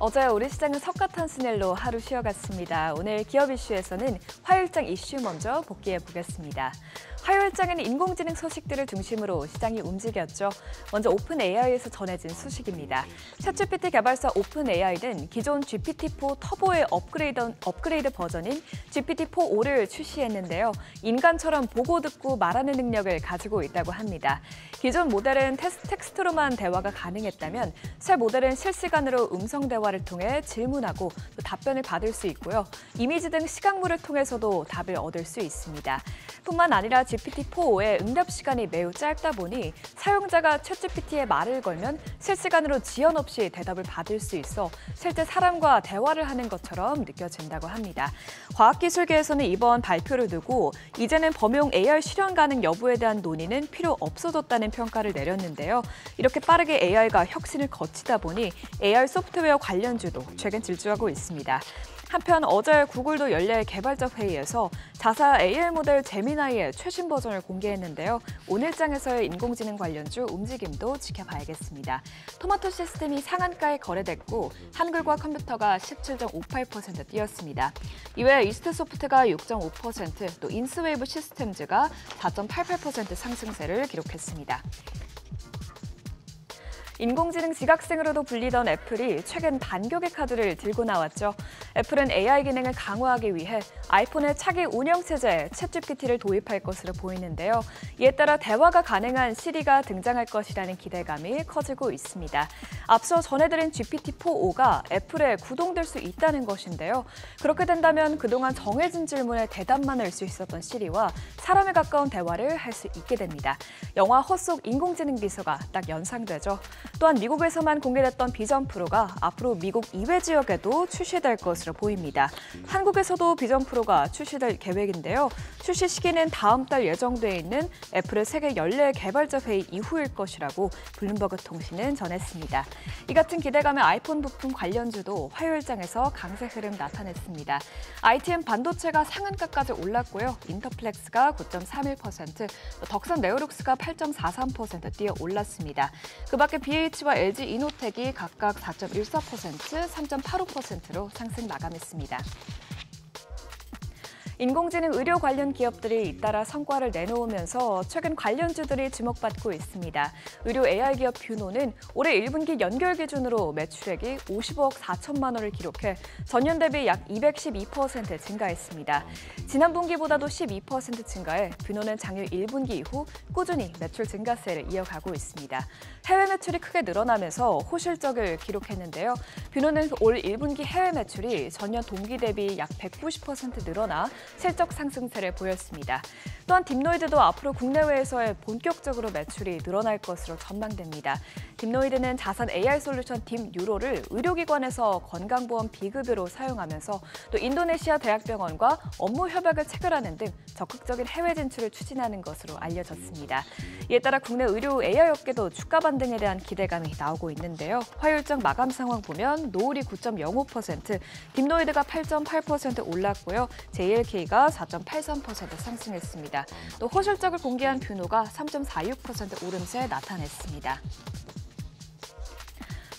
어제 우리 시장은 석가탄순일로 하루 쉬어갔습니다. 오늘 기업 이슈에서는 화요일장 이슈 먼저 복귀해 보겠습니다. 화요일장에는 인공지능 소식들을 중심으로 시장이 움직였죠. 먼저 오픈AI에서 전해진 소식입니다. 챗GPT 개발사 오픈AI는 기존 GPT-4 터보의 업그레이드 버전인 GPT-4O를 출시했는데요. 인간처럼 보고 듣고 말하는 능력을 가지고 있다고 합니다. 기존 모델은 텍스트로만 대화가 가능했다면 새 모델은 실시간으로 음성 대화를 통해 질문하고 또 답변을 받을 수 있고요. 이미지 등 시각물을 통해서도 답을 얻을 수 있습니다. 뿐만 아니라 GPT-4의 응답 시간이 매우 짧다 보니 사용자가 챗GPT에 말을 걸면 실시간으로 지연 없이 대답을 받을 수 있어 실제 사람과 대화를 하는 것처럼 느껴진다고 합니다. 과학기술계에서는 이번 발표를 두고 이제는 범용 AR 실현 가능 여부에 대한 논의는 필요 없어졌다는 평가를 내렸는데요. 이렇게 빠르게 AI가 혁신을 거치다 보니 AR 소프트웨어 관련주도 최근 질주하고 있습니다. 한편 어제 구글도 연례 개발자 회의에서 자사 AR 모델 제미나이의 최신 버전을 공개했는데요. 오늘장에서의 인공지능 관련주 움직임도 지켜봐야겠습니다. 토마토 시스템이 상한가에 거래됐고 한글과 컴퓨터가 17.58% 뛰었습니다. 이외에 이스트소프트가 6.5%, 또 인스웨이브 시스템즈가 4.88% 상승세를 기록했습니다. 인공지능 지각생으로도 불리던 애플이 최근 반격의 카드를 들고 나왔죠. 애플은 AI 기능을 강화하기 위해 아이폰의 차기 운영체제에 챗GPT를 도입할 것으로 보이는데요. 이에 따라 대화가 가능한 시리가 등장할 것이라는 기대감이 커지고 있습니다. 앞서 전해드린 GPT-4O가 애플에 구동될 수 있다는 것인데요. 그렇게 된다면 그동안 정해진 질문에 대답만 할 수 있었던 시리와 사람에 가까운 대화를 할 수 있게 됩니다. 영화 허 속 인공지능 비서가 딱 연상되죠. 또한 미국에서만 공개됐던 비전 프로가 앞으로 미국 이외 지역에도 출시될 것으로 보입니다. 한국에서도 비전 프로가 출시될 계획인데요. 출시 시기는 다음 달 예정돼 있는 애플의 세계 연례 개발자 회의 이후일 것이라고 블룸버그 통신은 전했습니다. 이 같은 기대감의 아이폰 부품 관련주도 화요일장에서 강세 흐름 나타냈습니다. ITM 반도체가 상한가까지 올랐고요. 인터플렉스가 9.31%, 덕선 네오룩스가 8.43% 뛰어 올랐습니다. 그 밖에 BH와 LG 이노텍이 각각 4.14%, 3.85%로 상승 마감했습니다. 인공지능 의료 관련 기업들이 잇따라 성과를 내놓으면서 최근 관련주들이 주목받고 있습니다. 의료 AI 기업 뷰노는 올해 1분기 연결 기준으로 매출액이 55억 4천만 원을 기록해 전년 대비 약 212% 증가했습니다. 지난 분기보다도 12% 증가해 뷰노는 작년 1분기 이후 꾸준히 매출 증가세를 이어가고 있습니다. 해외 매출이 크게 늘어나면서 호실적을 기록했는데요. 뷰노는 올 1분기 해외 매출이 전년 동기 대비 약 190% 늘어나 실적 상승세를 보였습니다. 또한 딥노이드도 앞으로 국내외에서의 본격적으로 매출이 늘어날 것으로 전망됩니다. 딥노이드는 자산 AI 솔루션 딥유로를 의료기관에서 건강보험 비급여로 사용하면서 또 인도네시아 대학병원과 업무 협약을 체결하는 등 적극적인 해외 진출을 추진하는 것으로 알려졌습니다. 이에 따라 국내 의료 AI 업계도 주가 반등에 대한 기대감이 나오고 있는데요. 화요일장 마감 상황 보면 노을이 9.05%, 딥노이드가 8.8% 올랐고요. JLK가 4.83% 상승했습니다. 또 호실적을 공개한 뷰노가 3.46% 오름세 나타냈습니다.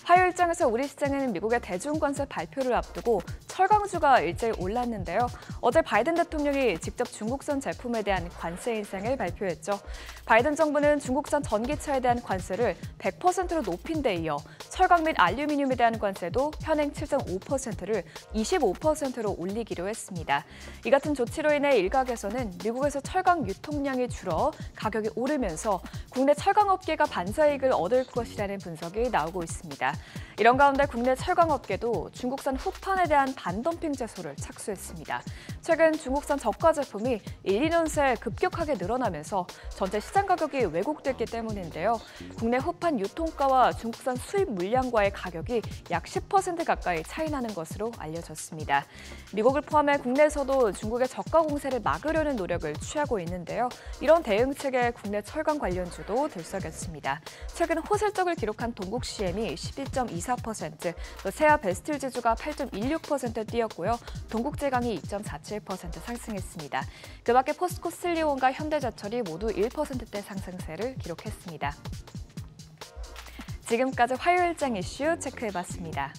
화요일장에서 우리 시장에는 미국의 대중관세 발표를 앞두고 철강주가 일제히 올랐는데요. 어제 바이든 대통령이 직접 중국산 제품에 대한 관세 인상을 발표했죠. 바이든 정부는 중국산 전기차에 대한 관세를 100%로 높인 데 이어 철강 및 알루미늄에 대한 관세도 현행 7.5%를 25%로 올리기로 했습니다. 이 같은 조치로 인해 일각에서는 미국에서 철강 유통량이 줄어 가격이 오르면서 국내 철강업계가 반사이익을 얻을 것이라는 분석이 나오고 있습니다. 이런 가운데 국내 철강업계도 중국산 후판에 대한 반덤핑 제소를 착수했습니다. 최근 중국산 저가 제품이 1, 2년 새 급격하게 늘어나면서 전체 시장 가격이 왜곡됐기 때문인데요. 국내 후판 유통가와 중국산 수입 물량과의 가격이 약 10% 가까이 차이 나는 것으로 알려졌습니다. 미국을 포함해 국내에서도 중국의 저가 공세를 막으려는 노력을 취하고 있는데요. 이런 대응책에 국내 철강 관련주도 들썩였습니다. 최근 호실적을 기록한 동국 CM이 11.24%, 또 세아 베스틸 지주가 8.16% 뛰었고요. 동국제강이 2.47% 상승했습니다. 그 밖에 포스코 슬리온과 현대제철이 모두 1%대 상승세를 기록했습니다. 지금까지 화요일장 이슈 체크해봤습니다.